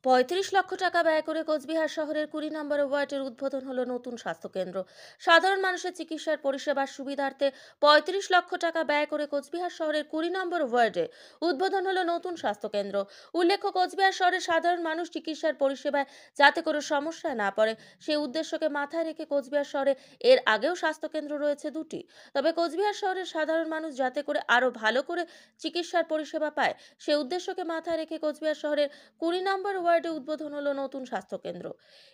৩৫ লক্ষ টাকা ব্যয় করে কোচবিহার শহরের ২০ নম্বর ওয়ার্ডের উদ্বোধন হলো নতুন স্বাস্থ্যকেন্দ্র। সাধারণ মানুষের চিকিৎসার পরিষেবার সুবিধার্থে ৩৫ লক্ষ টাকা ব্যয় করে কোচবিহার শহরের ২০ নম্বর ওয়ার্ডে উদ্বোধন হলো নতুন স্বাস্থ্যকেন্দ্র। উল্লেখ্য, কোচবিহার শহরের সাধারণ মানুষ চিকিৎসার পরিষেবায় যাতে কোনো সমস্যায় না পড়ে সেই উদ্দেশ্যকে মাথায় রেখে কোচবিহার শহরে এর আগেও স্বাস্থ্যকেন্দ্র রয়েছে দুটি। তবে কোচবিহার শহরের সাধারণ মানুষ যাতে করে আরও ভালো করে চিকিৎসার পরিষেবা পায় সেই উদ্দেশ্যকে মাথায় রেখে কোচবিহার শহরের ২০ নম্বর ওয়ার্ডে উদ্বোধন হলো নতুন স্বাস্থ্যকেন্দ্র।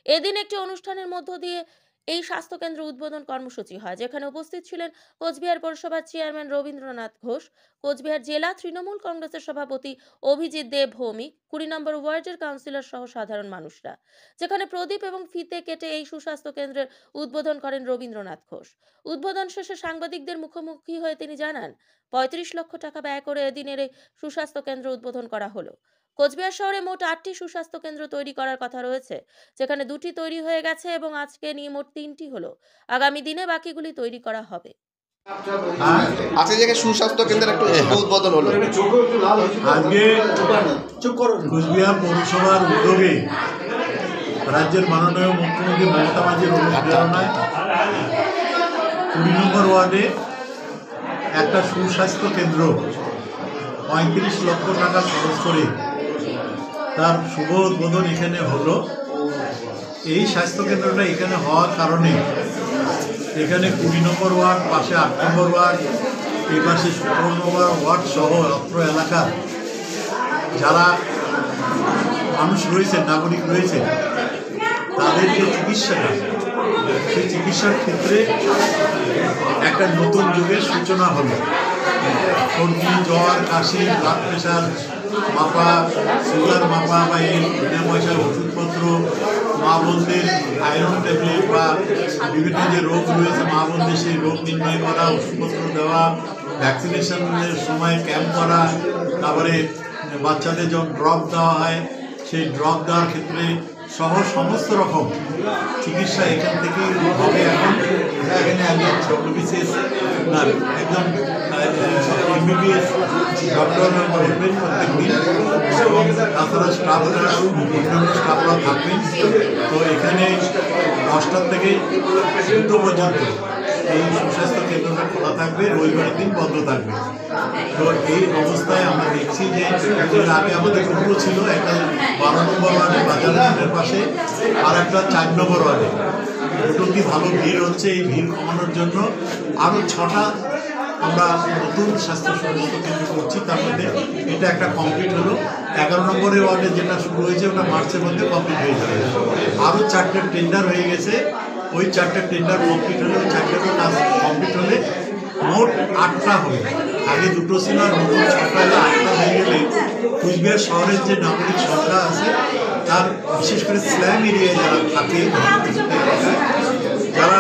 এদিন একটি অনুষ্ঠানের মধ্য দিয়ে এই স্বাস্থ্যকেন্দ্র উদ্বোধন কর্মসূচি হয়, যেখানে উপস্থিত ছিলেন কোচবিহার পৌরসভার চেয়ারম্যান রবীন্দ্রনাথ ঘোষ, কোচবিহার জেলা তৃণমূল কংগ্রেসের সভাপতি অভিজিৎ দেব ভৌমিক, ২০ নম্বর ওয়ার্ডের কাউন্সিলর সহ সাধারণ মানুষরা। যেখানে প্রদীপ এবং ফিতে কেটে এই সুস্বাস্থ্য কেন্দ্রের উদ্বোধন করেন রবীন্দ্রনাথ ঘোষ। উদ্বোধন শেষে সাংবাদিকদের মুখোমুখি হয়ে তিনি জানান, ৩৫ লক্ষ টাকা ব্যয় করে এদিনের এই সুস্বাস্থ্য কেন্দ্র উদ্বোধন করা হলো। কোচবিহার শহরে মোট ৮টি সুস্বাস্থ্য কেন্দ্র তৈরি করার কথা রয়েছে, যেখানে ২টি তৈরি হয়ে গেছে এবং আজকে নিয়ে মোট ৩টি হলো। আগামী দিনে বাকিগুলি তৈরি করা হবে। আজকে জায়গায় সুস্বাস্থ্য কেন্দ্রের একটা উদ্বোধন হলো। আজকে কোচবিহার পৌরসভার উদ্যোগে রাজ্যের মাননীয় মুখ্যমন্ত্রী মমতা ব্যানার্জির অনুপ্রেরণায় ২০ নম্বর ওয়ার্ডে একটা সুস্বাস্থ্য কেন্দ্র ৩৫ লক্ষ টাকা খরচ করে তার শুভ উদ্বোধন এখানে হলো। এই স্বাস্থ্যকেন্দ্রটা এখানে হওয়ার কারণে এখানে ২০ নম্বর ওয়ার্ড, পাশে ৮ নম্বর ওয়ার্ড, এই পাশে ১৭ নম্বর ওয়ার্ড সহ অত্র এলাকার যারা মানুষ রয়েছে, নাগরিক রয়েছে, তাদের যে চিকিৎসাটা, সেই চিকিৎসার ক্ষেত্রে একটা নতুন যুগের সূচনা হলো। সর্দি, জ্বর, কাশি, ব্লাড প্রেশার মাপা, সুগার মাপা বা এই বিনা পয়সার ওষুধপত্র, মা বোনদের আয়রন ট্যাবলেট বা বিভিন্ন যে রোগ রয়েছে মা বোনদের সেই রোগ নির্ণয় করা, ওষুধপত্র দেওয়া, ভ্যাকসিনেশনের সময় ক্যাম্প করা, তারপরে বাচ্চাদের যখন ড্রপ দেওয়া হয় সেই ড্রপ দেওয়ার ক্ষেত্রে সহ সমস্ত রকম চিকিৎসা এখান থেকেই হবে। এখন এখানে একজন ডব্লিউবিসিএস না একজন এমবিবিএস ডক্টর দেখবেন প্রত্যেক দিন, এবং তাছাড়া স্টাফরা অন্যান্য স্টাফরা থাকবেন। তো এখানে 10টা থেকে 2টো পর্যন্ত এই সুস্বাস্থ্য কেন্দ্রটা খোলা থাকবে, রবিবারের দিন বন্ধ থাকবে। তো এই অবস্থায় আমরা দেখছি যে এর আগে আমাদের দুটো ছিল, একটা 12 নম্বর ওয়ার্ডে বাজারের পাশে আর একটা 4 নম্বর ওয়ার্ডে। দুটো কি ভালো ভিড় হচ্ছে, এই ভিড় কমানোর জন্য আরও 6টা আমরা নতুন স্বাস্থ্য কেন্দ্র করছি। তার মধ্যে এটা একটা কমপ্লিট হলো। 11 নম্বরের ওয়ার্ডে যেটা শুরু হয়েছে ওটা মার্চের মধ্যে কমপ্লিট হয়ে যাবে। আরও 4টে টেন্ডার হয়ে গেছে, ওই 4টে টেন্ডার কমপ্লিট হলে, ওই 4টেরও কাজ কমপ্লিট হলে মোট 8টা হবে। আগে 2টো ছিল, আর নতুন 6টা হলে 8টা হয়ে গেলে কোচবিহার শহরের যে নাগরিক সংখ্যা আছে তার বিশেষ করে স্ল্যাম এরিয়ায় যারা থাকে, যারা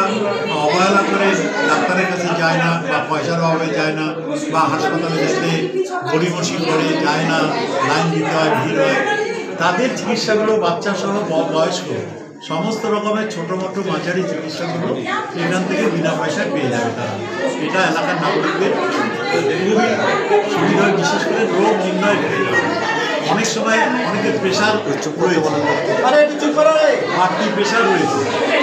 অবহেলা করে ডাক্তারের কাছে যায় না বা পয়সার অভাবে যায় না বা হাসপাতালে যেতে গড়িমসি করে যায় না, লাইন দিতে হয়, ভিড় হয়, তাদের চিকিৎসাগুলো বাচ্চা সহ বয়স্ক সমস্ত রকমের ছোটো মোটো মাঝারি চিকিৎসাগুলো এখান থেকে বিনা পয়সায় পেয়ে যাবে তারা। এটা এলাকার নাগরিকদের খুবই সুবিধা, বিশেষ করে রোগ নির্ণয় করে। অনেক সময় অনেকের প্রেশার রয়েছে, বাড়তি প্রেশার রয়েছে,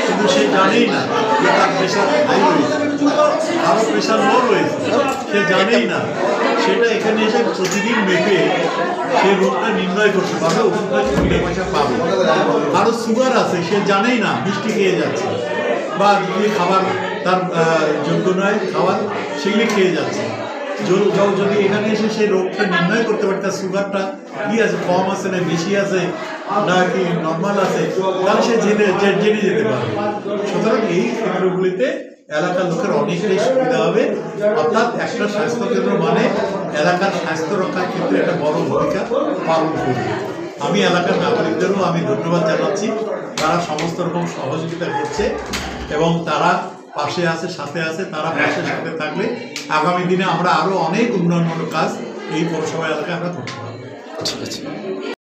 কিন্তু সে জানেই না যে তার প্রেশার হাই রয়েছে, আরও প্রেশার লো রয়েছে, সে জানেই না। সেটা এখানে এসে প্রতিদিন মেপে সে রোগটা নির্ণয় করতে পারবে, ওষুধটা বিনা পয়সা পাবে। আরও সুগার আছে, সে জানেই না, মিষ্টি খেয়ে যাচ্ছে বা যেগুলি খাবার তার যোগ্য নয় খাবার সেগুলি খেয়ে যাচ্ছে। যদি এখানে এসে সেই রোগটা নির্ণয় করতে পারে, তার সুগারটা কী আছে, কম আছে না বেশি আছে না কি নর্মাল আছে, তাহলে সে জেনে যেতে পারবে। সুতরাং এই কেন্দ্রগুলিতে এলাকার লোকের অনেকটাই সুবিধা হবে। অর্থাৎ একটা স্বাস্থ্যকেন্দ্র মানে এলাকার স্বাস্থ্য রক্ষার ক্ষেত্রে একটা বড় ভূমিকা পালন করবে। আমি এলাকার নাগরিকদেরও আমি ধন্যবাদ জানাচ্ছি, তারা সমস্ত রকম সহযোগিতা করছে এবং তারা পাশে আছে, সাথে আছে। তারা পাশে সাথে থাকলে আগামী দিনে আমরা আরও অনেক উন্নয়নমূলক কাজ এই পৌরসভা এলাকায় আমরা করতে পারবো। ঠিক আছে।